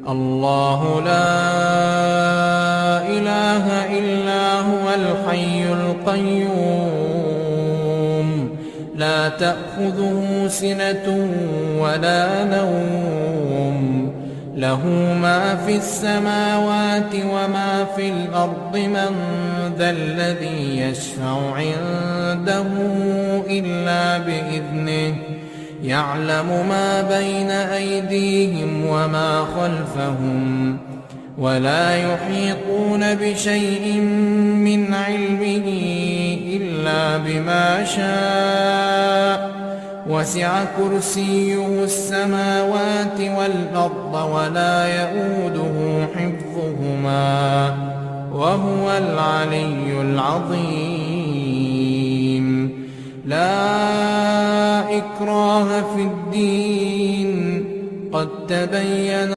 الله لا إله إلا هو الحي القيوم لا تأخذه سنة ولا نوم له ما في السماوات وما في الأرض من ذا الذي يشفع عنده إلا بإذنه يعلم ما بين أيديهم وما خلفهم ولا يحيطون بشيء من علمه إلا بما شاء وسع كرسيه السماوات والأرض ولا يئوده حفظهما وهو العلي العظيم. لا إكراه في الدين قد تبين